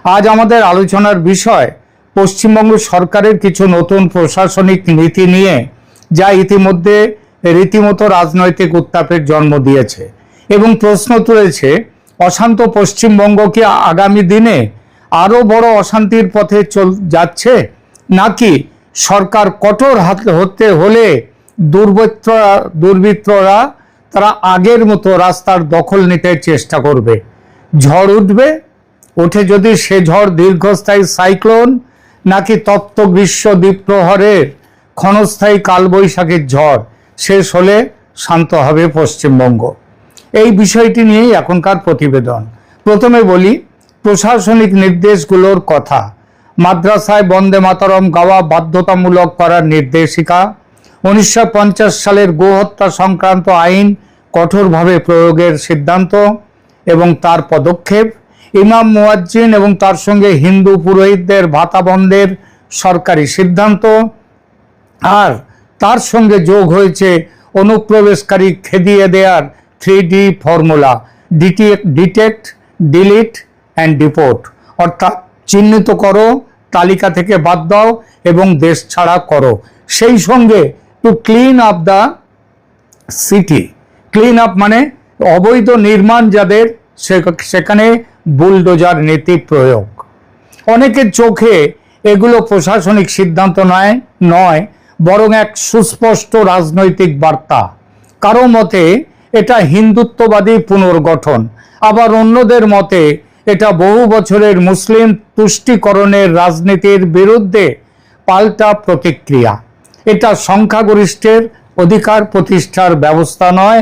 আজ আমাদের আলোচনার বিষয় পশ্চিমবঙ্গ সরকারের কিছু নতুন প্রশাসনিক নীতি নিয়ে, যা ইতিমধ্যে রীতিমতো রাজনৈতিক উত্তাপের জন্ম দিয়েছে এবং প্রশ্ন তুলেছে, অশান্ত পশ্চিমবঙ্গ কি আগামী দিনে আরো বড় অশান্তির পথে যাচ্ছে, নাকি সরকার কঠোর হতে হলে দুর্বৃত্তরা তারা আগের মতো রাস্তার দখল নিতে চেষ্টা করবে। ঝড় ওঠে যদি সে ঝড় দীর্ঘস্থায়ী সাইক্লোন, নাকি তপ্ত গ্রীষ্ম দ্বীপ্রহরের ক্ষণস্থায়ী কালবৈশাখীর ঝড় শেষ হলে শান্ত হবে পশ্চিমবঙ্গ। এই বিষয়টি নিয়েই এখনকার প্রতিবেদন। প্রথমে বলি প্রশাসনিক নির্দেশগুলোর কথা। মাদ্রাসায় বন্দে মাতরম গাওয়া বাধ্যতামূলক করার নির্দেশিকা, 1950 সালের গোহত্যা সংক্রান্ত আইন কঠোরভাবে প্রয়োগের সিদ্ধান্ত এবং তার পদক্ষেপ, ইমাম মুয়াজ্জিন এবং তার সঙ্গে হিন্দু পুরোহিতদের ভাতা বন্ধের সরকারি সিদ্ধান্ত, আর তার সঙ্গে যোগ হয়েছে অনুপ্রবেশকারী খেদিয়ে দেওয়ার 3D formula, detect, delete and deport, অর্থাৎ চিহ্নিত করো, তালিকা থেকে বাদ দাও এবং দেশ ছাড়া করো। সেই সঙ্গে to clean up the city, clean up মানে অবৈধ নির্মাণ যাদের, সেখানে বুলডোজার নীতি প্রয়োগ। অনেকের চোখে এগুলো প্রশাসনিক সিদ্ধান্ত নয় বরং এক সুস্পষ্ট রাজনৈতিক বার্তা। কারো মতে এটা হিন্দুত্ববাদী পুনর্গঠন, আবার অন্যদের মতে এটা বহু বছরের মুসলিম তুষ্টিকরণের রাজনীতির বিরুদ্ধে পাল্টা প্রতিক্রিয়া। এটা সংখ্যাগরিষ্ঠের অধিকার প্রতিষ্ঠার ব্যবস্থা নয়,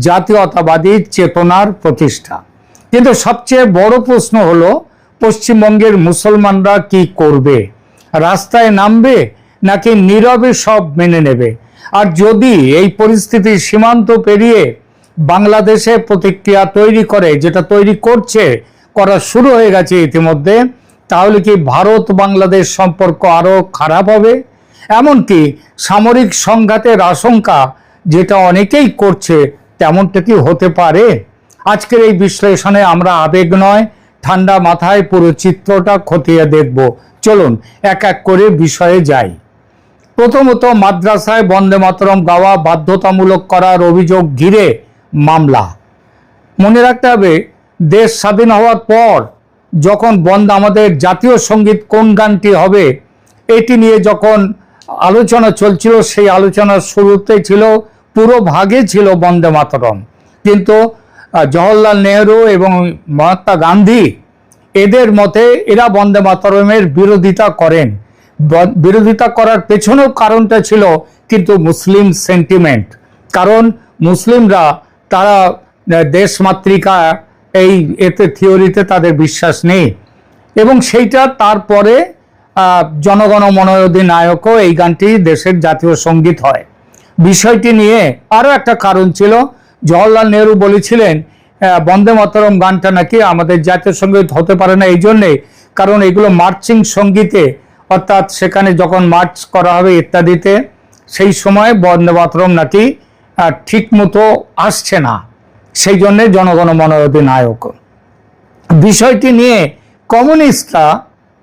জাতীয়তাবাদী চেতনার প্রতিষ্ঠা। কিন্তু সবচেয়ে বড় প্রশ্ন হলো, পশ্চিমবঙ্গের মুসলমানরা কি করবে? রাস্তায় নামবে নাকি নীরবে সব মেনে নেবে? আর যদি এই পরিস্থিতি সীমান্ত পেরিয়ে বাংলাদেশে প্রতিক্রিয়া তৈরি করে, যেটা করা শুরু হয়ে গেছে ইতিমধ্যে, তাহলে কি ভারত বাংলাদেশ সম্পর্ক আরো খারাপ হবে? এমনকি সামরিক সংঘাতের আশঙ্কা, যেটা অনেকেই করছে, তেমনটা কি হতে পারে? আজকের এই বিশ্লেষণে আমরা আবেগ নয়, ঠান্ডা মাথায় পুরো চিত্রটা খতিয়ে দেখব। চলুন এক এক করে বিষয়ে যাই। প্রথমত, মাদ্রাসায় বন্দে মাতরম গাওয়া বাধ্যতামূলক করার অভিযোগ ঘিরে মামলা। মনে রাখতে হবে, দেশ স্বাধীন হওয়ার পর যখন আমাদের জাতীয় সঙ্গীত কোন গানটি হবে এটি নিয়ে যখন আলোচনা চলছিল, সেই আলোচনার শুরুতে ছিল, পুরো ভাগে ছিল বন্দে মাতরম। কিন্তু জওহরলাল নেহরু এবং মহাত্মা গান্ধী, এদের মতে এরা বন্দে মাতরমের বিরোধিতা করেন। বিরোধিতা করার পেছনেও কারণটা ছিল কিন্তু মুসলিম সেন্টিমেন্ট। কারণ মুসলিমরা তারা দেশমাতৃকা এতে থিওরিতে তাদের বিশ্বাস নেই, এবং সেইটা তারপরে জনগণ মন অধিনায়কও এই গানটি দেশের জাতীয় সঙ্গীত হয়। বিষয়টি নিয়ে আরও একটা কারণ ছিল, জওহরলাল নেহরু বলেছিলেন বন্দে মাতরম গানটা নাকি আমাদের জাতীয় সঙ্গীত হতে পারে না, এই জন্যে কারণ এগুলো মার্চিং সঙ্গীতে, অর্থাৎ সেখানে যখন মার্চ করা হবে ইত্যাদিতে, সেই সময় বন্দে মাতরম নাকি ঠিক মতো আসছে না, সেই জন্যে জনগণ মন অধিনায়ক। বিষয়টি নিয়ে কমিউনিস্টরা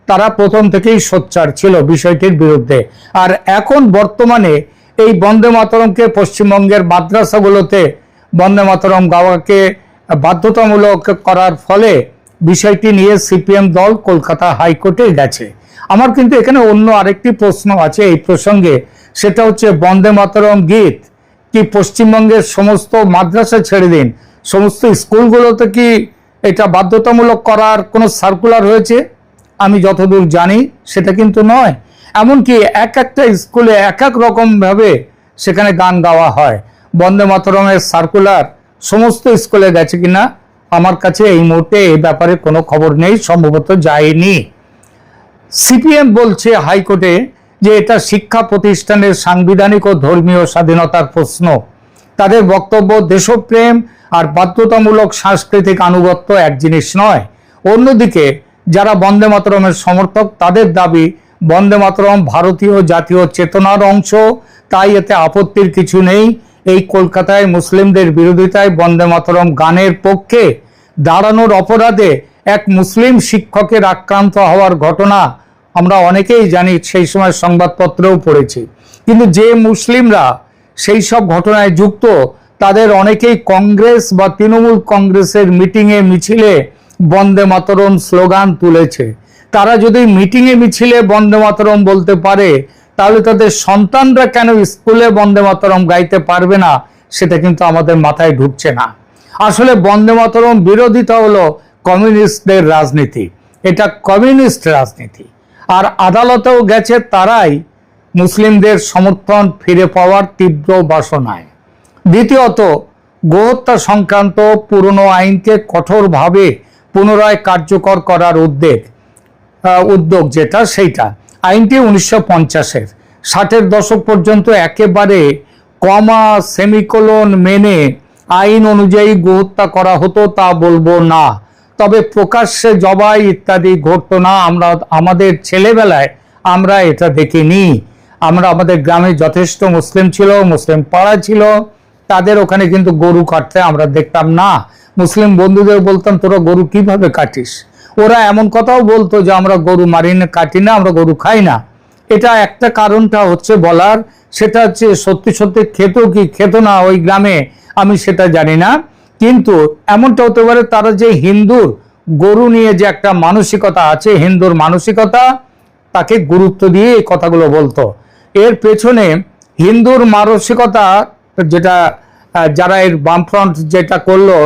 তারা প্রথম থেকেই সোচ্চার ছিল বিষয়টির বিরুদ্ধে। আর এখন বর্তমানে এই বন্দে মাতরমকে পশ্চিমবঙ্গের মাদ্রাসাগুলোতে বন্দে মাতরম গাওয়াকে বাধ্যতামূলক করার ফলে বিষয়টি নিয়ে সিপিএম দল কলকাতা হাইকোর্টে গেছে। আমার কিন্তু এখানে অন্য আরেকটি প্রশ্ন আছে এই প্রসঙ্গে, সেটা হচ্ছে বন্দে মাতরম গীত কি পশ্চিমবঙ্গের সমস্ত মাদ্রাসা ছেড়ে দিন, সমস্ত স্কুলগুলোতে কি এটা বাধ্যতামূলক করার কোনো সার্কুলার হয়েছে? আমি যতদূর জানি সেটা কিন্তু নয়। এমনকি এক একটা স্কুলে এক এক রকমভাবে সেখানে গান গাওয়া হয়। বন্দে মাতরমের সার্কুলার সমস্ত স্কুলে গেছে কিনা আমার কাছে এই মুহূর্তে এই ব্যাপারে কোনো খবর নেই, সম্ভবত যায়নি। সিপিএম বলছে হাইকোর্টে যে এটা শিক্ষা প্রতিষ্ঠানের সাংবিধানিক ও ধর্মীয় স্বাধীনতার প্রশ্ন। তাদের বক্তব্য, দেশপ্রেম আর বাধ্যতামূলক সাংস্কৃতিক আনুগত্য এক জিনিস নয়। অন্যদিকে যারা বন্দে মাতরমের সমর্থক, তাদের দাবি বন্দে মাতরম ভারতীয় জাতীয় চেতনার অংশ, তাই এতে আপত্তির কিছু নেই। এই কলকাতায় মুসলিমদের বিরোধিতায় বন্দে মাতরম গানের পক্ষে দাঁড়ানোর অপরাধে এক মুসলিম শিক্ষকের আক্রান্ত হওয়ার ঘটনা আমরা অনেকেই জানি, সেই সময় সংবাদপত্রেও পড়েছি। কিন্তু যে মুসলিমরা সেই সব ঘটনায় যুক্ত, তাদের অনেকেই কংগ্রেস বা তৃণমূল কংগ্রেসের মিটিংয়ে মিছিলে বন্দে মাতরম স্লোগান তুলেছে। তারা যদি মিটিংয়ে মিছিলে বন্দে মাতরম বলতে পারে, তাহলে তাদের সন্তানরা কেন স্কুলে বন্দে মাতরম গাইতে পারবে না, সেটা কিন্তু আমাদের মাথায় ঢুকছে না। আসলে বন্দে মাতরম বিরোধিতা হলো কমিউনিস্টদের রাজনীতি, এটা কমিউনিস্ট রাজনীতি। আর আদালতেও গেছে তারাই মুসলিমদের সমর্থন ফিরে পাওয়ার তীব্র বাসনায়। দ্বিতীয়ত, গোহত্যা সংক্রান্ত পুরনো আইনকে কঠোরভাবে পুনরায় কার্যকর করার উদ্যোগ যেটা, সেইটা আইনটি 1950-এর 60-এর দশক পর্যন্ত একেবারে কমা সেমিকোলন মেনে আইন অনুযায়ী গোহত্যা করা হতো তা বলবো না, তবে প্রকাশ্যে জবাই ইত্যাদি ঘটতো না। আমাদের ছেলেবেলায় আমরা এটা দেখিনি। আমাদের গ্রামে যথেষ্ট মুসলিম ছিল, মুসলিম পাড়া ছিল, তাদের ওখানে কিন্তু গরু কাটতে আমরা দেখতাম না। মুসলিম বন্ধুদের বলতাম, তোরা গরু কিভাবে কাটিস? ওরা এমন কথাও বলতো যে আমরা গরু মারি না, কাটি না, আমরা গরু খাই না। এটা একটা কারণটা হচ্ছে বলার, সেটা হচ্ছে সত্যি সত্যি খেত কি খেত না ওই গ্রামে আমি সেটা জানি না, কিন্তু এমনটা হতে পারে তারা যে হিন্দুর গরু নিয়ে যে একটা মানসিকতা আছে, হিন্দুর মানসিকতা, তাকে গুরুত্ব দিয়ে এই কথাগুলো বলতো। এর পেছনে হিন্দুর মানসিকতা যেটা, যারা এর বামফ্রন্ট যেটা করলো,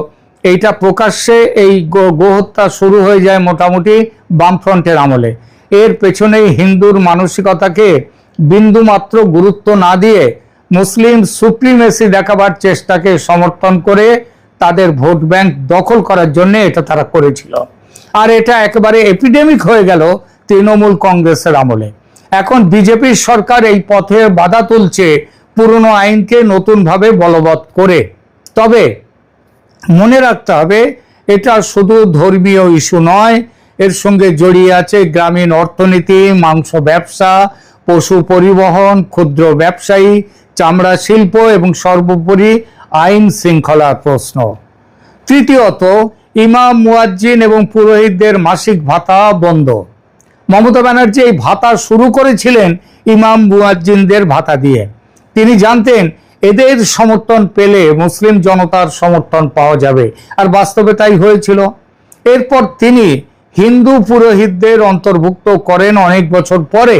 এইটা প্রকাশ্যে এই গোহত্যা শুরু হয়ে যায় মোটামুটি বামফ্রন্টের আমলে। এর পেছনে হিন্দুর মানসিকতাকে বিন্দু মাত্র গুরুত্ব না দিয়ে মুসলিম সুপ্রিমেসি দেখাবার চেষ্টাকে সমর্থন করে তাদের ভোট ব্যাংক দখল করার জন্য এটা তারা করেছিল। আর এটা একেবারে এপিডেমিক হয়ে গেল তৃণমূল কংগ্রেসের আমলে। এখন বিজেপির সরকার এই পথে বাধা তুলছে পুরনো আইনকে নতুনভাবে বলবৎ করে। তবে মনে রাখতে হবে, এটা শুধু ধর্মীয় ইস্যু নয়, এর সঙ্গে জড়িয়ে আছে গ্রামীণ অর্থনীতি, মাংস ব্যবসা, পশু পরিবহন, ক্ষুদ্র ব্যবসায়ী, চামড়া শিল্প এবং সর্বোপরি আইন শৃঙ্খলার প্রশ্ন। তৃতীয়ত, ইমাম, মুয়াজ্জিন এবং পুরোহিতদের মাসিক ভাতা বন্ধ। মমতা ব্যানার্জি এই ভাতা শুরু করেছিলেন ইমাম মুয়াজ্জিনদের ভাতা দিয়ে। তিনি জানতেন এদের সমর্থন পেলে মুসলিম জনতার সমর্থন পাওয়া যাবে, আর বাস্তবে তাই হয়েছিল। এরপর তিনি হিন্দু পুরোহিতদের অন্তর্ভুক্ত করেন অনেক বছর পরে।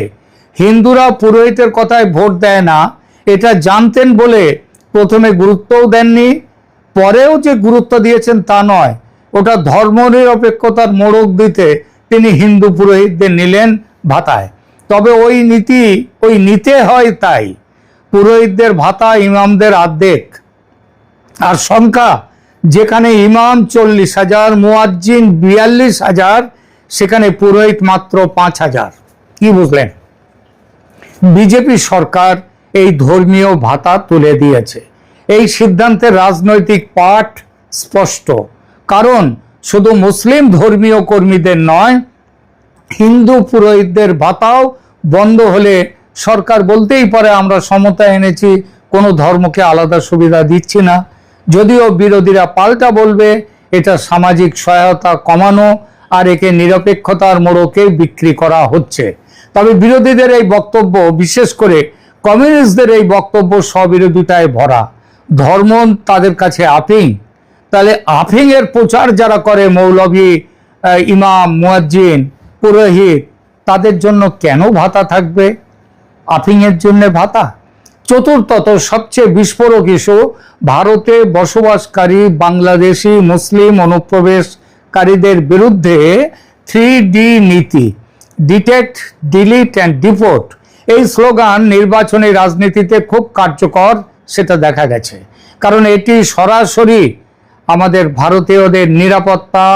হিন্দুরা পুরোহিতের কথায় ভোট দেয় না, এটা জানতেন বলে প্রথমে গুরুত্বও দেননি, পরেও যে গুরুত্ব দিয়েছেন তা নয়, ওটা ধর্মনিরপেক্ষতার মোড়ক দিতে তিনি হিন্দু পুরোহিতদের নিলেন ভাতায়। তবে ওই নিতে হয় তাই। পুরোহিতদের ভাতা ইমামদের অর্ধেক, আর সংখ্যা যেখানে ইমাম 40,000, মুয়াজ্জিন 42,000, সেখানে পুরোহিত মাত্র 5,000। কি বুঝলেন? বিজেপি সরকার এই ধর্মীয় ভাতা তুলে দিয়েছে। এই সিদ্ধান্তের রাজনৈতিক পাঠ স্পষ্ট, কারণ শুধু মুসলিম ধর্মীয় কর্মীদের নয়, হিন্দু পুরোহিতদের ভাতাও বন্ধ হলে সরকার বলতেই পারে আমরা সমতা এনেছি, কোনো ধর্মকে আলাদা সুবিধা দিচ্ছি না। যদিও বিরোধীরা পাল্টা বলবে এটা সামাজিক সহায়তা কমানো আর একে নিরপেক্ষতার মোড়কে বিক্রি করা হচ্ছে। তবে বিরোধীদের এই বক্তব্য, বিশেষ করে কমিউনিস্টদের এই বক্তব্য স্ববিরোধিতায় ভরা। ধর্ম তাদের কাছে আফিং। তাহলে আফিংয়ের প্রচার যারা করে, মৌলভী, ইমাম, মুয়াজ্জিন, পুরোহিত, তাদের জন্য কেন ভাতা থাকবে? আফিংয়ের জন্য ভাতা। চতুর্থত, সবচেয়ে বিস্ফোরক ইস্যু, ভারতে বসবাসকারী বাংলাদেশি মুসলিম অনুপ্রবেশকারীদের বিরুদ্ধে 3D নীতি, ডিটেক্ট, ডিলিট অ্যান্ড ডিপোর্ট। এই স্লোগান নির্বাচনী রাজনীতিতে খুব কার্যকর, সেটা দেখা গেছে। কারণ এটি সরাসরি আমাদের ভারতীয়দের নিরাপত্তা,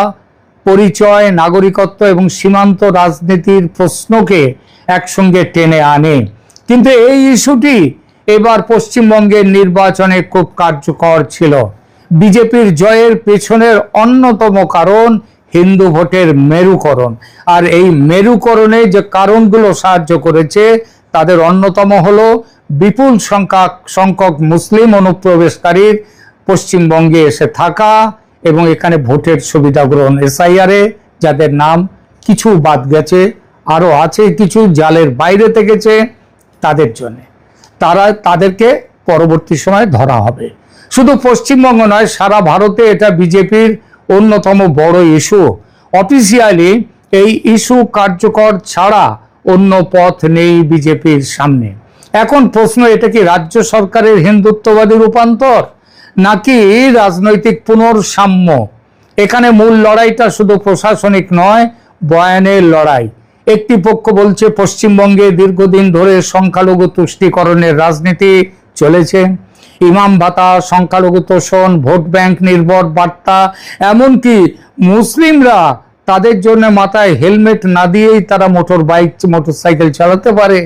পরিচয়, নাগরিকত্ব এবং সীমান্ত রাজনীতির প্রশ্নকে একসঙ্গে টেনে আনে। কিন্তু এই ইস্যুটি এবার পশ্চিমবঙ্গের নির্বাচনে খুব কার্যকর ছিল। বিজেপির জয়ের পেছনের অন্যতম কারণ হিন্দু ভোটের মেরুকরণ। আর এই মেরুকরণে যে কারণগুলো সাহায্য করেছে তাদের অন্যতম হলো বিপুল সংখ্যক মুসলিম অনুপ্রবেশকারীর পশ্চিমবঙ্গে এসে থাকা এবং এখানে ভোটের সুবিধা গ্রহণ, SIR-এ যাদের নাম কিছু বাদ গেছে, আরও আছে কিছু জালের বাইরে থেকেছে, তাদের জন্য তাদেরকে পরবর্তী সময় ধরা হবে। শুধু পশ্চিমবঙ্গ নয়, সারা ভারতে এটা বিজেপির অন্যতম বড় ইস্যু। অফিসিয়ালি এই ইস্যু কার্যকর ছাড়া অন্য পথ নেই বিজেপির সামনে। এখন প্রশ্ন, এটা কি রাজ্য সরকারের হিন্দুত্ববাদী রূপান্তর নাকি রাজনৈতিক পুনর্সাম্য? এখানে মূল লড়াইটা শুধু প্রশাসনিক নয়, বয়ানের লড়াই। একটি পক্ষ বলছে পশ্চিমবঙ্গে দীর্ঘদিন ধরে সংখ্যালঘু তুষ্টিকরণের রাজনীতি চলেছে, ইমাম ভাতা, সংখ্যালঘু তোষণ, ভোট ব্যাংক নির্ভর বার্তা, এমনকি মুসলিমরা তাদের জন্য মাথায় হেলমেট না দিয়েই তারা মোটরসাইকেল চালাতে পারে।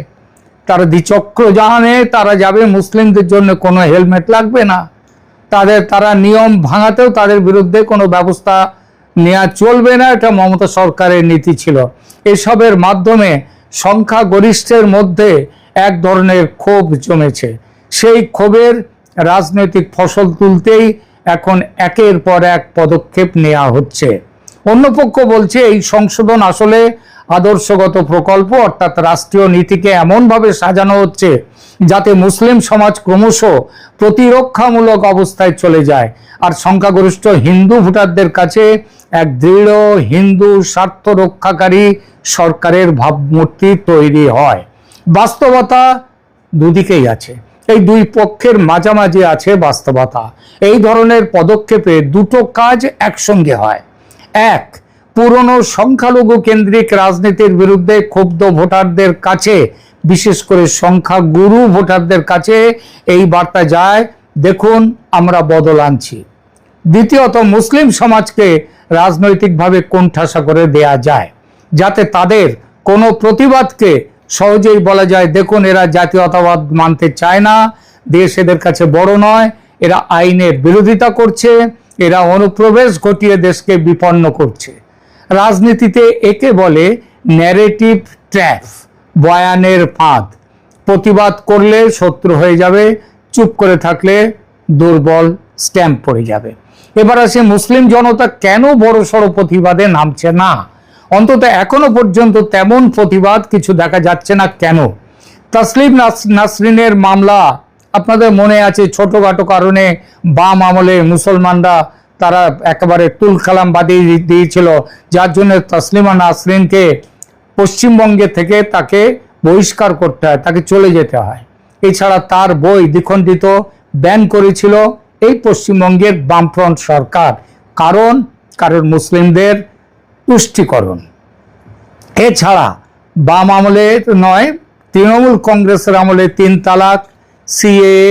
তারা দ্বিচক্র যানে তারা যাবে, মুসলিমদের জন্য কোনো হেলমেট লাগবে না। তারা নিয়ম ভাঙাতেও তাদের বিরুদ্ধে কোনো ব্যবস্থা নেওয়া চলবে না, এটা মমতা সরকারের নীতি ছিল। এসবের মাধ্যমে সংখ্যাগরিষ্ঠের মধ্যে এক ধরনের ক্ষোভ জমেছে। সেই ক্ষোভের রাজনৈতিক ফসল তুলতেই এখন একের পর এক পদক্ষেপ নেওয়া হচ্ছে। অন্য পক্ষ বলছে এই সংশোধন আসলে আদর্শগত প্রকল্প, অর্থাৎ রাষ্ট্রীয় নীতিকে এমনভাবে সাজানো হচ্ছে যাতে মুসলিম সমাজ ক্রমশ প্রতিরক্ষামূলক অবস্থায় চলে যায় আর সংখ্যাগরিষ্ঠ হিন্দু ভোটারদের কাছে এক দৃঢ় হিন্দু স্বার্থ রক্ষাকারী সরকারের ভাবমূর্তি তৈরি হয়। বাস্তবতা দুদিকেই আছে, এই দুই পক্ষের মাঝামাঝি আছে বাস্তবতা। এই ধরনের পদক্ষেপে দুটো কাজ একসঙ্গে হয়। এক, পুরনো সংখ্যালঘু কেন্দ্রিক রাজনীতির বিরুদ্ধে ক্ষুব্ধ ভোটারদের কাছে, বিশেষ করে সংখ্যাগুরু ভোটারদের কাছে এই বার্তা যায়, দেখুন আমরা বদল আনছি। দ্বিতীয়ত, মুসলিম সমাজকে রাজনৈতিকভাবে কোণঠাসা করে দেয়া যায়, যাতে তাদের কোনো প্রতিবাদকে সহজেই বলা যায়, দেখুন এরা জাতীয়তাবাদ মানতে চায় না, দেশ এদের কাছে বড় নয়, এরা আইনের বিরোধিতা করছে, এরা অনুপ্রবেশ ঘটিয়ে দেশকে বিপন্ন করছে। রাজনীতিতে একে বলে ন্যারেটিভ ট্র্যাপ, বয়ানের ফাঁদ। প্রতিবাদ করলে শত্রু হয়ে যাবে, চুপ করে থাকলে দুর্বল স্ট্যাম্প পড়ে যাবে। এবার আসে মুসলিম জনতা কেন বড়সড় প্রতিবাদে নামছে না? অন্তত এখনো পর্যন্ত তেমন প্রতিবাদ কিছু দেখা যাচ্ছে না। কেন? তাসলিম নাসরিনের মামলা আপনাদের মনে আছে, ছোটখাটো কারণে বাম আমলে মুসলমানরা তারা একেবারে তুলকালাম বাদিয়ে দিয়েছিল, যার জন্য তাসলিমা নাসরিনকে পশ্চিমবঙ্গে থেকে তাকে বহিষ্কার করতে হয়, তাকে চলে যেতে হয়। এছাড়া তার বই দ্বিখণ্ডিত ব্যান করেছিল এই পশ্চিমবঙ্গের বামফ্রন্ট সরকার। কারণ মুসলিমদের তুষ্টিকরণ। এছাড়া বাম আমলে নয়, তৃণমূল কংগ্রেসের আমলে 3 তালাক, সিএএ,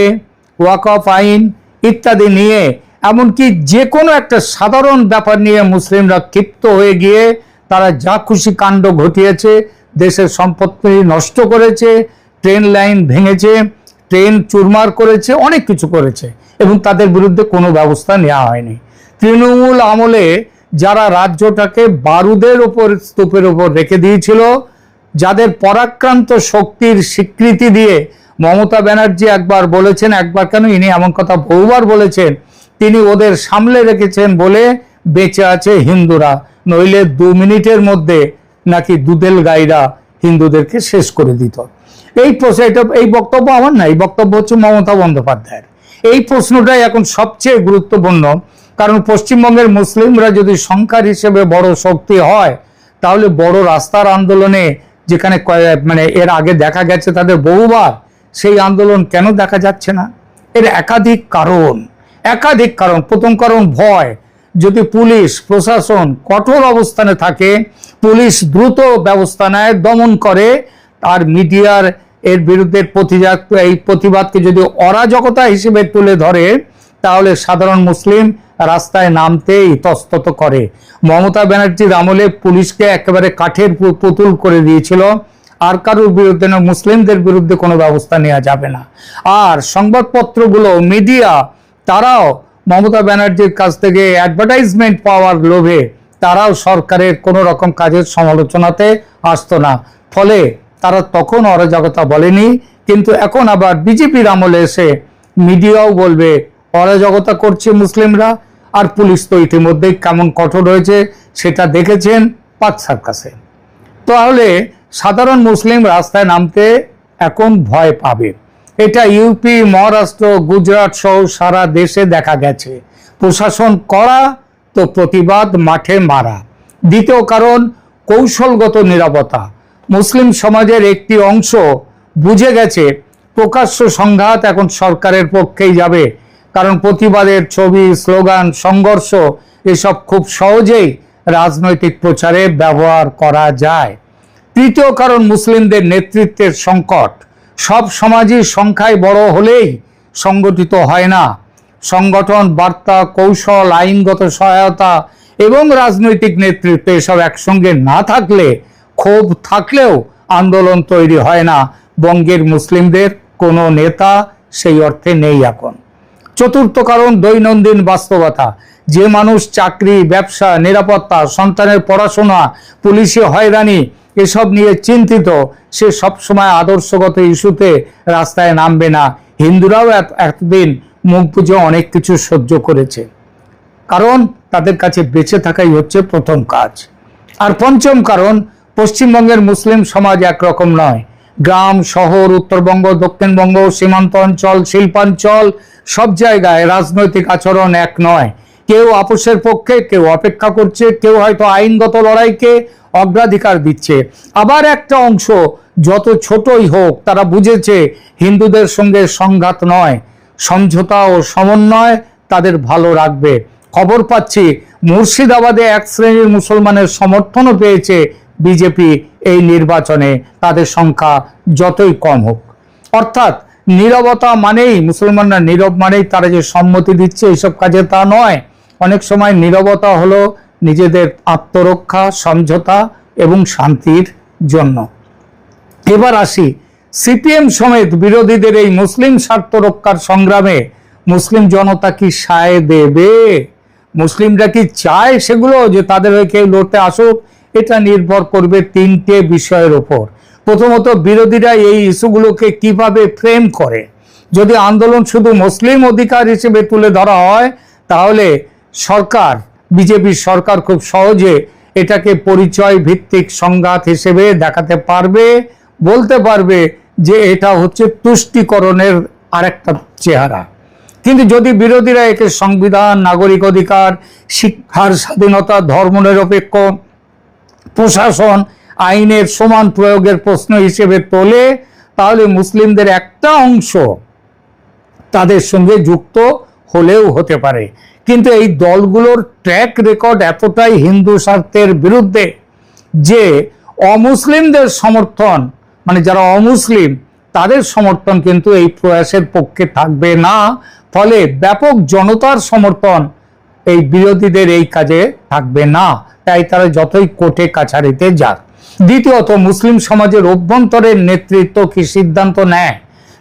ওয়াকফ আইন ইত্যাদি নিয়ে, এমনকি যে কোনো একটা সাধারণ ব্যাপার নিয়ে মুসলিমরা ক্ষিপ্ত হয়ে গিয়ে তারা যা খুশি কাণ্ড ঘটিয়েছে, দেশের সম্পত্তি নষ্ট করেছে, ট্রেন লাইন ভেঙেছে, ট্রেন চুরমার করেছে, অনেক কিছু করেছে, এবং তাদের বিরুদ্ধে কোনো ব্যবস্থা নেওয়া হয়নি। তৃণমূল আমলে যারা রাজ্যটাকে বারুদের ওপর, স্তূপের ওপর রেখে দিয়েছিল, যাদের পরাক্রান্ত শক্তির স্বীকৃতি দিয়ে মমতা ব্যানার্জি একবার বলেছেন, একবার কেন ইনি এমন কথা বহুবার বলেছেন, তিনি ওদের সামলে রেখেছেন বলে বেঁচে আছে হিন্দুরা, নইলে 2 মিনিটের মধ্যে নাকি দুদেল গাইরা হিন্দুদেরকে শেষ করে দিত। এই বক্তব্য আমার না, এই বক্তব্য হচ্ছে মমতা বন্দ্যোপাধ্যায়ের। এই প্রশ্নটাই এখন সবচেয়ে গুরুত্বপূর্ণ, কারণ পশ্চিমবঙ্গের মুসলিমরা যদি সংখ্যার হিসেবে বড় শক্তি হয়, তাহলে বড় রাস্তার আন্দোলনে, যেখানে এর আগে দেখা গেছে তাদের বহুবার, সেই আন্দোলন কেন দেখা যাচ্ছে না? এর একাধিক কারণ। প্রথম কারণ ভয়। যদি পুলিশ প্রশাসন কঠোর অবস্থানে থাকে, পুলিশ দ্রুত ব্যবস্থা নেয়, দমন করে, আর মিডিয়ার এর বিরুদ্ধে প্রতিবাদকে যদি অরাজকতা হিসেবে তুলে ধরে, তাহলে সাধারণ মুসলিম রাস্তায় নামতে ইতস্তত করে। মমতা ব্যানার্জির আমলে পুলিশকে একেবারে কাঠের পুতুল করে দিয়েছিল, আর কারোর বিরুদ্ধে না, মুসলিমদের বিরুদ্ধে কোনো ব্যবস্থা নেওয়া যাবে না। আর সংবাদপত্রগুলো, মিডিয়া, তারাও মমতা ব্যানার্জির কাছ থেকে অ্যাডভার্টাইজমেন্ট পাওয়ার লোভে তারাও সরকারের কোনো রকম কাজের সমালোচনাতে আসতো না। ফলে তারা তখন অরাজকতা বলেনি, কিন্তু এখন আবার বিজেপির আমলে এসে মিডিয়াও বলবে অরাজকতা করছে মুসলিমরা। আর পুলিশ তো ইতিমধ্যেই কেমন কঠোর হয়েছে সেটা দেখেছেন পার্ক সার্কাসে। তাহলে সাধারণ মুসলিম রাস্তায় নামতে এখন ভয় পাবে। এটা ইউপি, মহারাষ্ট্র, গুজরাট সহ সারা দেশে দেখা গেছে। প্রশাসন করা তো প্রতিবাদ মাঠে মারা। দ্বিতীয় কারণ কৌশলগত নিরাপত্তা। মুসলিম সমাজের একটি অংশ বুঝে গেছে প্রকাশ্য সংঘাত এখন সরকারের পক্ষেই যাবে, কারণ প্রতিবাদের ছবি, স্লোগান, সংঘর্ষ এসব খুব সহজেই রাজনৈতিক প্রচারে ব্যবহার করা যায়। তৃতীয় কারণ মুসলিমদের নেতৃত্বের সংকট। সব সমাজই সংখ্যায় বড় হলেই সংগঠিত হয় না। সংগঠন, বার্তা, কৌশল, আইনগত সহায়তা এবং রাজনৈতিক নেতৃত্ব এসব একসঙ্গে না থাকলে, ক্ষোভ থাকলেও আন্দোলন তৈরি হয় না। বঙ্গের মুসলিমদের কোনো নেতা সেই অর্থে নেই এখন। চতুর্থ কারণ দৈনন্দিন বাস্তবতা। যে মানুষ চাকরি, ব্যবসা, নিরাপত্তা, সন্তানের পড়াশোনা, পুলিশি হয়রানি এসব নিয়ে চিন্তিত, সে সবসময় আদর্শগত ইস্যুতে রাস্তায় নামবে না। হিন্দুরাও এতদিন মুখ বুঝে অনেক কিছু সহ্য করেছে, কারণ তাদের কাছে বেঁচে থাকাই হচ্ছে প্রথম কাজ। আর পঞ্চম কারণ পশ্চিমবঙ্গের মুসলিম সমাজ একরকম নয়। গ্রাম, শহর, উত্তরবঙ্গ, দক্ষিণবঙ্গ, সীমান্ত অঞ্চল, শিল্পাঞ্চল সব জায়গায় রাজনৈতিক আচরণ এক নয়। কেউ আপোষের পক্ষে, কেউ অপেক্ষা করছে, কেউ হয়তো আইনগত লড়াইকে অগ্রাধিকার দিচ্ছে। আবার একটা অংশ যত ছোটই হোক তারা বুঝেছে হিন্দুদের সঙ্গে সংঘাত নয়, সমঝোতা ও সমন্বয় তাদের ভালো রাখবে। খবর পাচ্ছি মুর্শিদাবাদে এক শ্রেণীর মুসলমানের সমর্থনও পেয়েছে বিজেপি এই নির্বাচনে, তাদের সংখ্যা যতই কম হোক। অর্থাৎ নীরবতা মানেই, মুসলমানরা নীরব মানেই তারা যে সম্মতি দিচ্ছে এইসব কাজে তা নয়। অনেক সময় নীরবতা হলো নিজেদের আত্মরক্ষা, সমঝোতা এবং শান্তির জন্য। এবার আসি, সিপিএম সমেত বিরোধীদের এই মুসলিম স্বার্থ রক্ষার সংগ্রামে মুসলিম জনতা কি সায় দেবে? মুসলিমরা কি চায় সেগুলো যে তাদের হয়ে কেউ লড়তে আসুক? এটা নির্ভর করবে তিনটে বিষয়ের উপর। প্রথমত, বিরোধীরা এই ইস্যুগুলোকে কিভাবে ফ্রেম করে। যদি আন্দোলন শুধু মুসলিম অধিকার হিসেবে তুলে ধরা হয়, তাহলে সরকার, বিজেপি সরকার খুব সহজে এটাকে পরিচয় ভিত্তিক সংঘাত হিসেবে দেখাতে পারবে, বলতে পারবে যে এটা হচ্ছে তুষ্টিকরণের আরেকটা চেহারা। কিন্তু যদি বিরোধীরা একে সংবিধান, নাগরিক অধিকার, শিক্ষার স্বাধীনতা, ধর্মনিরপেক্ষ প্রশাসন, আইনের সমান প্রয়োগের প্রশ্ন হিসেবে তোলে, তাহলে মুসলিমদের একটা অংশ তাদের সঙ্গে যুক্ত হলেও হতে পারে। কিন্তু এই দলগুলোর ট্র্যাক রেকর্ড এতটাই হিন্দু স্বার্থের বিরুদ্ধে যে অমুসলিমদের সমর্থন, মানে যারা অমুসলিম তাদের সমর্থন কিন্তু এই প্রয়াসের পক্ষে থাকবে না। ফলে ব্যাপক জনতার সমর্থন এই বিরোধীদের এই কাজে থাকবে না, তাই তারা যতই কোর্টে কাছারিতে যাক। দ্বিতীয়ত, মুসলিম সমাজের অভ্যন্তরের নেতৃত্ব কি সিদ্ধান্ত নেয়?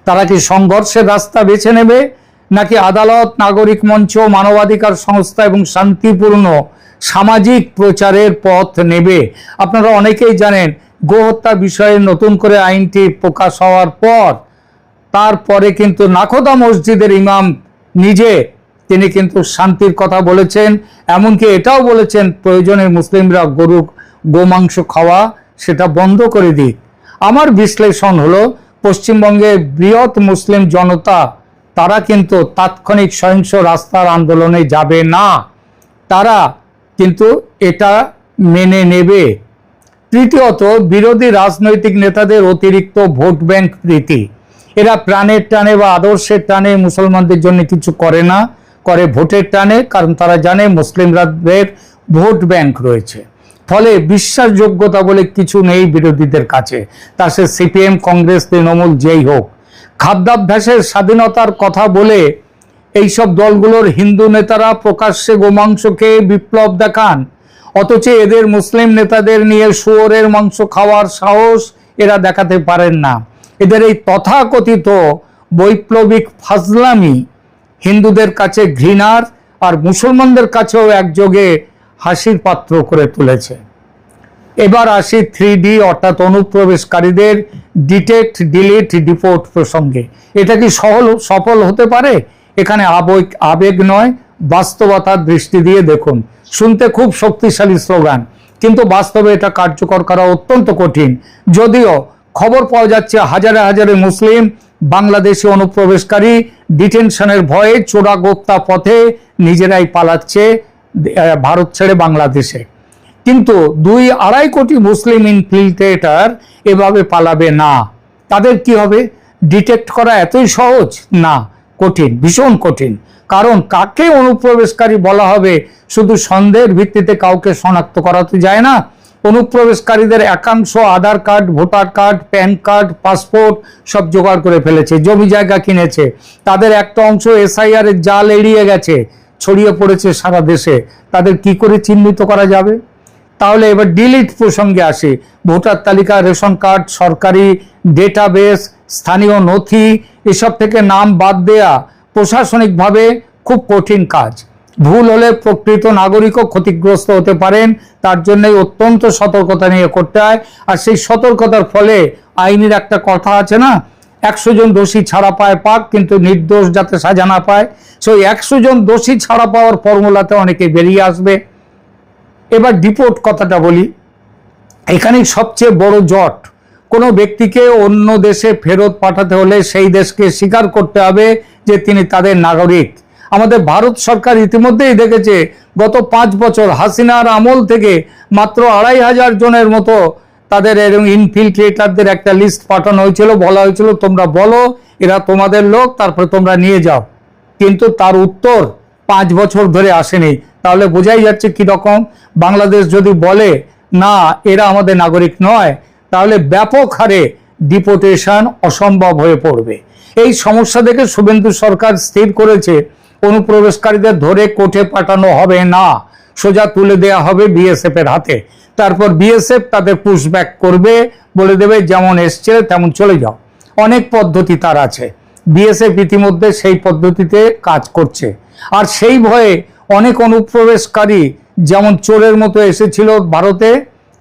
তারা কি সংঘর্ষের রাস্তা বেছে নেবে, নাকি আদালত, নাগরিক মঞ্চ, মানবাধিকার সংস্থা এবং শান্তিপূর্ণ সামাজিক প্রচারের পথ নেবে? আপনারা অনেকেই জানেন, গোহত্যা বিষয়ে নতুন করে আইনটি প্রকাশ হওয়ার পর তারপরে কিন্তু নাখোদা মসজিদের ইমাম নিজে তিনি কিন্তু শান্তির কথা বলেছেন, এমনকি এটাও বলেছেন প্রয়োজনে মুসলিমরা গোমাংস খাওয়া সেটা বন্ধ করে দিক। আমার বিশ্লেষণ হলো, পশ্চিমবঙ্গের বৃহৎ মুসলিম জনতা তারা কিন্তু তাৎক্ষণিক সহিংস রাস্তার আন্দোলনে যাবে না, তারা কিন্তু এটা মেনে নেবে। তৃতীয়ত, বিরোধী রাজনৈতিক নেতাদের অতিরিক্ত ভোট ব্যাংক প্রীতি। এরা প্রাণের টানে বা আদর্শের টানে মুসলমানদের জন্য কিছু করে না, করে ভোটের টানে, কারণ তারা জানে মুসলিমদের ভোট ব্যাংক রয়েছে। ফলে বিশ্বাসযোগ্যতা বলে কিছু নেই বিরোধীদের কাছে, তা সে সিপিএম, কংগ্রেস, তৃণমূল যেই হোক। খাদ্যাভ্যাসের স্বাধীনতার কথা বলে এইসব দলগুলোর হিন্দু নেতারা প্রকাশ্যে গোমাংসকে বিপ্লব দেখান, অথচ এদের মুসলিম নেতাদের নিয়ে শুয়োরের মাংস খাওয়ার সাহস এরা দেখাতে পারেন না। এদের এই তথাকথিত বৈপ্লবিক ফাজলামি হিন্দুদের কাছে ঘৃণার আর মুসলমানদের কাছেও একযোগে হাসির পাত্র করে তুলেছে। এবার আসি 3D অর্থাৎ অনুপ্রবেশকারীদের ডিটেক্ট, ডিলিট, ডিপোর্ট প্রসঙ্গে। এটা কি সফল হতে পারে? এখানে আবেগ নয় বাস্তবতার দৃষ্টি দিয়ে দেখুন। শুনতে খুব শক্তিশালী স্লোগান, কিন্তু বাস্তবে এটা কার্যকর করা অত্যন্ত কঠিন। যদিও খবর পাওয়া যাচ্ছে হাজারে হাজারে মুসলিম বাংলাদেশি অনুপ্রবেশকারী ডিটেনশনের ভয়ে চোরাগোপ্তা পথে নিজেরাই পালাচ্ছে ভারত ছেড়ে বাংলাদেশে। কিন্তু 2-2.5 কোটি মুসলিম ইনফিল্ট্রেটর এভাবে পালাবে না। তাদের কি হবে? ডিটেক্ট করা এতই সহজ না, কঠিন, ভীষণ কঠিন। কারণ কাকে অনুপ্রবেশকারী বলা হবে শুধু সন্দেহের ভিত্তিতে কাউকে শনাক্ত করা তো যায় না। অনুপ্রবেশকারীদের একাংশ Aadhaar card, voter card, PAN card, passport সব জোগাড় করে ফেলেছে, জমি জায়গা কিনেছে। তাদের একটা অংশ এসআইআর এর জাল এড়িয়ে গেছে, ছড়িয়ে পড়েছে সারা দেশে। তাদের কি করে চিহ্নিত করা যাবে? তাহলে এবার ডিলিট প্রসঙ্গে আসে। ভোটার তালিকা, রেশন কার্ড, সরকারি ডেটাবেস, স্থানীয় নথি এসব থেকে নাম বাদ দেয়া প্রশাসনিকভাবে খুব কঠিন কাজ। ভুল হলে প্রকৃত নাগরিকও ক্ষতিগ্রস্ত হতে পারেন। তার জন্যই অত্যন্ত সতর্কতা নিয়ে করতে হয়। আর সেই সতর্কতার ফলে আইনের একটা কথা আছে না, 100 জন দোষী ছাড়া পায় পাক, কিন্তু নির্দোষ যাতে সাজা না পায়। সেই 100 জন দোষী ছাড়া পাওয়ার ফর্মুলাতে অনেকে বেরিয়ে আসবে। এবার ডিপোর্ট কথাটা বলি। এখানেই সবচেয়ে বড় জট। কোনো ব্যক্তিকে অন্য দেশে ফেরত পাঠাতে হলে সেই দেশকে স্বীকার করতে হবে যে তিনি তাদের নাগরিক। আমাদের ভারত সরকার ইতিমধ্যেই দেখেছে গত 5 বছর হাসিনার আমল থেকে মাত্র 2,500 জনের মতো তাদের ইনফিল্ট্রেটারদের একটা লিস্ট পাঠানো হয়েছিল। বলা হয়েছিল তোমরা বলো এরা তোমাদের লোক, তারপরে তোমরা নিয়ে যাও। কিন্তু তার উত্তর 5 বছর ধরে আসেনি। তাহলে বোঝাই যাচ্ছে কি রকম। বাংলাদেশ যদি বলে না এরা আমাদের নাগরিক নয়, তাহলে ব্যাপক হারে ডিপোর্টেশন অসম্ভব হয়ে পড়বে। এই সমস্যা দেখে শুভেন্দু সরকার স্থির করেছে অনুপ্রবেশকারীদের ধরে কোর্টে পাঠানো হবে না, সোজা তুলে দেয়া হবে বিএসএফ এর হাতে। তারপর বিএসএফ তাদের পুশব্যাক করবে, বলে দেবে যেমন এসছে তেমন চলে যাও। অনেক পদ্ধতি তার আছে, বিএসএফ ইতিমধ্যে সেই পদ্ধতিতে কাজ করছে। আর সেই ভয়ে অনেক অনুপ্রবেশকারী যেমন চোরের মতো এসেছিল ভারতে,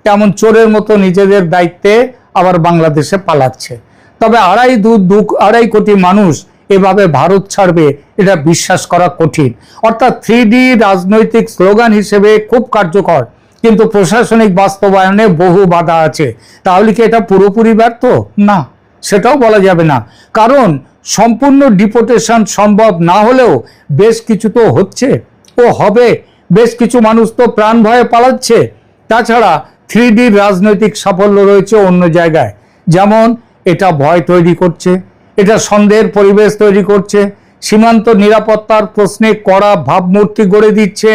তেমন চোরের মতো নিজেদের দায়িত্বে আবার বাংলাদেশে পালাচ্ছে। তবে 2.5 কোটি মানুষ এভাবে ভারত ছাড়বে এটা বিশ্বাস করা কঠিন। অর্থাৎ 3D রাজনৈতিক স্লোগান হিসেবে খুব কার্যকর, কিন্তু প্রশাসনিক বাস্তবায়নে বহু বাধা আছে। তাহলে কি এটা পুরোপুরি ব্যর্থ? না, সেটাও বলা যাবে না। কারণ সম্পূর্ণ ডিপোর্টেশন সম্ভব না হলেও বেশ কিছু তো হচ্ছে ও হবে। বেশ কিছু মানুষ তো প্রাণ ভয়ে পালাচ্ছে। তাছাড়া 3D রাজনৈতিক সাফল্য রয়েছে অন্য জায়গায়। যেমন এটা ভয় তৈরি করছে, এটা সন্দেহের পরিবেশ তৈরি করছে, সীমান্ত নিরাপত্তার প্রশ্নে কড়া ভাবমূর্তি গড়ে দিচ্ছে,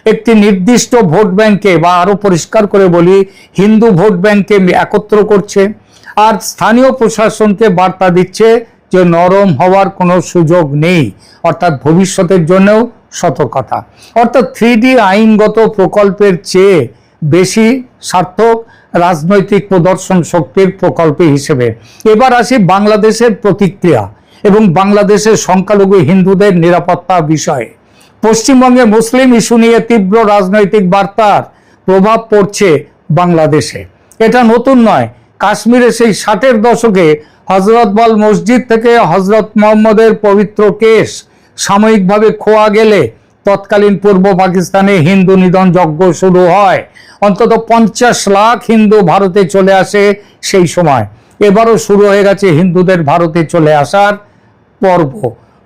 একটি নির্দিষ্ট ভোট ব্যাংকে বা আরো পরিষ্কার করে বলি হিন্দু ভোট ব্যাংকে একত্র করছে, আর স্থানীয় প্রশাসনকে বার্তা দিচ্ছে যে নরম হওয়ার কোনো সুযোগ নেই, অর্থাৎ ভবিষ্যতের জন্যও সতর্কতা। অর্থাৎ 3D আইনগত প্রকল্পের চেয়ে বেশি সার্থক রাজনৈতিক প্রদর্শন শক্তির প্রকল্প হিসেবে। এবার আসি বাংলাদেশের প্রতিক্রিয়া এবং বাংলাদেশের সংখ্যালঘু হিন্দুদের নিরাপত্তা বিষয়ে। পশ্চিমবঙ্গে মুসলিম ইস্যু নিয়ে তীব্র রাজনৈতিক বার্তার প্রভাব পড়ছে বাংলাদেশে। এটা নতুন নয়। কাশ্মীরে সেই 60-এর দশকে হজরতবল মসজিদ থেকে হজরত মোহাম্মদের পবিত্র কেশ সাময়িকভাবে খোয়া গেলে তৎকালীন পূর্ব পাকিস্তানে হিন্দু নিধন যজ্ঞ শুরু হয়। অন্তত 50 লাখ হিন্দু ভারতে চলে আসে সেই সময়। এবারও শুরু হয়ে গেছে হিন্দুদের ভারতে চলে আসার পর্ব।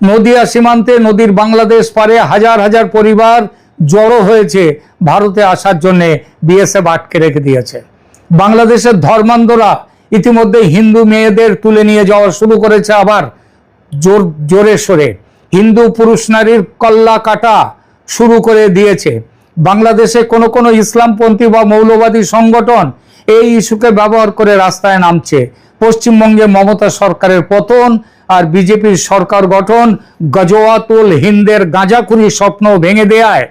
নদিয়া সীমান্তে নদীর বাংলাদেশ পারে হাজার হাজার পরিবার জড়ো হয়েছে ভারতে আসার জন্য। বিএসএফ আটকে রেখে দিয়েছে। বাংলাদেশের ধর্মান্ধরা ইতিমধ্যে হিন্দু মেয়েদের তুলে নিয়ে যাওয়া শুরু করেছে আবার জোরে সোরে। হিন্দু পুরুষ নারীর কল্লা কাটা শুরু করে দিয়েছে। বাংলাদেশে কোনো কোনো ইসলামপন্থী বা মৌলবাদী সংগঠন এই ইস্যুকে ব্যবহার করে রাস্তায় নামছে। পশ্চিমবঙ্গে মমতা সরকারের পতন আর বিজেপির সরকার গঠন গজওয়াতুল হিন্দের গাঁজাখুরি স্বপ্ন ভেঙে দেয়ায়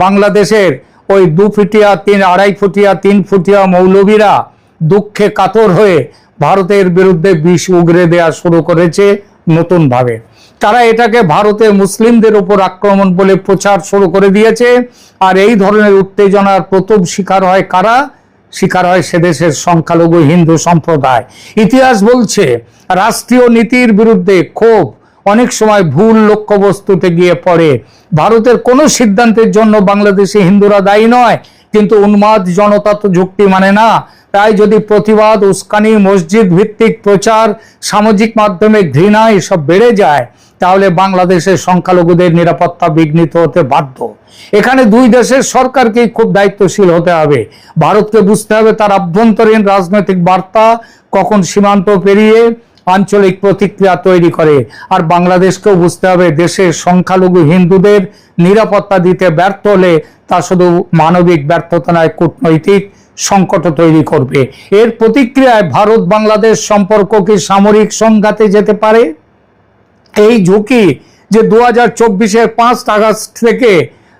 বাংলাদেশের ওই 2 ফুটিয়া 2.5 ফুটিয়া 3 ফুটিয়া মৌলবীরা দুঃখে কাতর হয়ে ভারতের বিরুদ্ধে বিষ উগরে দেয়া শুরু করেছে নতুনভাবে। তারা এটাকে ভারতে মুসলিমদের উপর আক্রমণ বলে প্রচার শুরু করে দিয়েছে। আর এই ধরনের উত্তেজনার প্রথম শিকার হয় কারা? শিকার হয় সেদেশের সংখ্যালঘু হিন্দু সম্প্রদায়। ইতিহাস বলছে রাষ্ট্রীয় নীতির বিরুদ্ধে ক্ষোভ অনেক সময় ভুল লক্ষ্যবস্তুতে গিয়ে পড়ে। ভারতের কোনো সিদ্ধান্তের জন্য বাংলাদেশি হিন্দুরা দায়ী নয়, কিন্তু উন্মাদ জনতা তো যুক্তি মানে না। তাই যদি প্রতিবাদ, উস্কানি, মসজিদ ভিত্তিক প্রচার, সামাজিক মাধ্যমে ঘৃণা এসব বেড়ে যায়, তাহলে বাংলাদেশের সংখ্যালঘুদের নিরাপত্তা বিঘ্নিত হতে বাধ্য। এখানে দুই দেশের সরকারকেই খুব দায়িত্বশীল হতে হবে। ভারতকে বুঝতে হবে তার আভ্যন্তরীণ রাজনৈতিক বার্তা কখন সীমান্ত পেরিয়ে আঞ্চলিক প্রতিক্রিয়া তৈরি করে, আর বাংলাদেশকেও বুঝতে হবে দেশের সংখ্যালঘু হিন্দুদের নিরাপত্তা দিতে ব্যর্থ হলে তা শুধু মানবিক ব্যর্থতা নয়, কূটনৈতিক সংকট তৈরি করবে। এর প্রতিক্রিয়ায় ভারত বাংলাদেশ সম্পর্ক কি সামরিক সংঘাতে যেতে পারে? এই ঝুঁকি যে 2024-এর 5 আগস্ট থেকে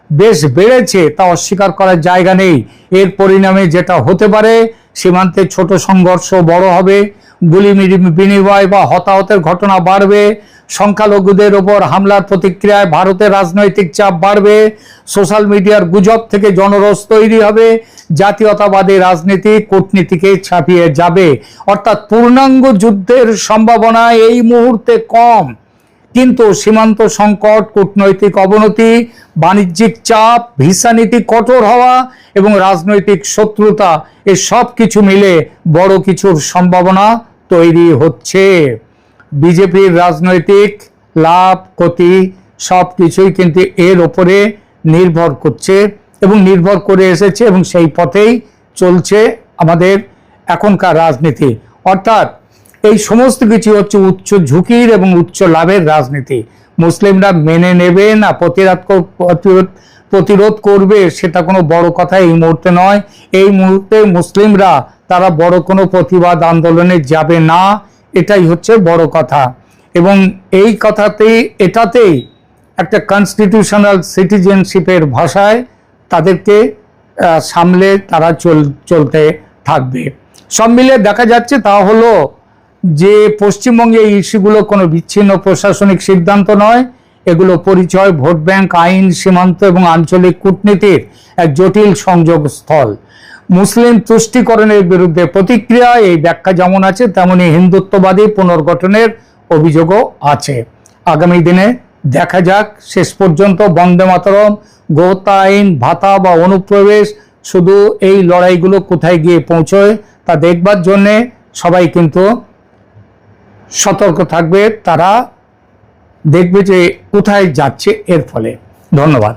বেশ বেড়েছে তা অস্বীকার করার জায়গা নেই। এর পরিণামে যেটা হতে পারে, সীমান্তে ছোট সংঘর্ষ বড় হবে, গুলি বিনিময় বা হতাহতের ঘটনা বাড়বে, সংখ্যালঘুদের ওপর হামলার প্রতিক্রিয়ায় ভারতের রাজনৈতিক চাপ বাড়বে, সোশ্যাল মিডিয়ার গুজব থেকে জনরোষ তৈরি হবে, জাতীয়তাবাদী রাজনীতি কূটনীতিকে ছাপিয়ে যাবে। অর্থাৎ পূর্ণাঙ্গ যুদ্ধের সম্ভাবনা এই মুহূর্তে কম, কিন্তু সীমান্ত সংকট, কূটনৈতিক অবনতি, বাণিজ্যিক চাপ, ভিসা নীতি কঠোর হওয়া এবং রাজনৈতিক শত্রুতা, এই সব কিছু মিলে বড় কিছুর সম্ভাবনা তৈরি হচ্ছে। বিজেপির রাজনৈতিক লাভ ক্ষতি সব কিছুই কিন্তু এর ওপরে নির্ভর করছে এবং নির্ভর করে এসেছে, এবং সেই পথেই চলছে আমাদের এখনকার রাজনীতি। অর্থাৎ এই সমস্ত কিছু হচ্ছে উচ্চ ঝুঁকির এবং উচ্চ লাভের রাজনীতি। মুসলিমরা মেনে নেবে না প্রতিরোধ করবে, সেটা কোনো বড় কথা এই মুহূর্তে নয়। এই মুহূর্তে মুসলিমরা তারা বড় কোনো প্রতিবাদ আন্দোলনে যাবে না, এটাই হচ্ছে বড় কথা। এবং এই কথাতেই এটাতেই একটা কনস্টিটিউশনাল সিটিজেনশিপের ভাষায় তাদেরকে সামলে তারা চলতে থাকবে। সব মিলে দেখা যাচ্ছে তা হলো যে পশ্চিমবঙ্গে এই ইস্যুগুলো কোনো বিচ্ছিন্ন প্রশাসনিক সিদ্ধান্ত নয়, এগুলো পরিচয়, ভোট ব্যাংক, আইন, সীমান্ত এবং আঞ্চলিক কূটনীতির এক জটিল সংযোগ স্থল। মুসলিম তুষ্টিকরণের বিরুদ্ধে প্রতিক্রিয়া, এই ব্যাখ্যা যেমন আছে তেমনি হিন্দুত্ববাদী পুনর্গঠনের অভিযোগও আছে। আগামী দিনে দেখা যাক শেষ পর্যন্ত বন্দে মাতরম, গোহত্যা আইন, ভাতা বা অনুপ্রবেশ, শুধু এই লড়াইগুলো কোথায় গিয়ে পৌঁছয় তা দেখবার জন্যে সবাই কিন্তু সতর্ক থাকবে। তারা দেখবে যে কোথায় যাচ্ছে এর ফলে। ধন্যবাদ।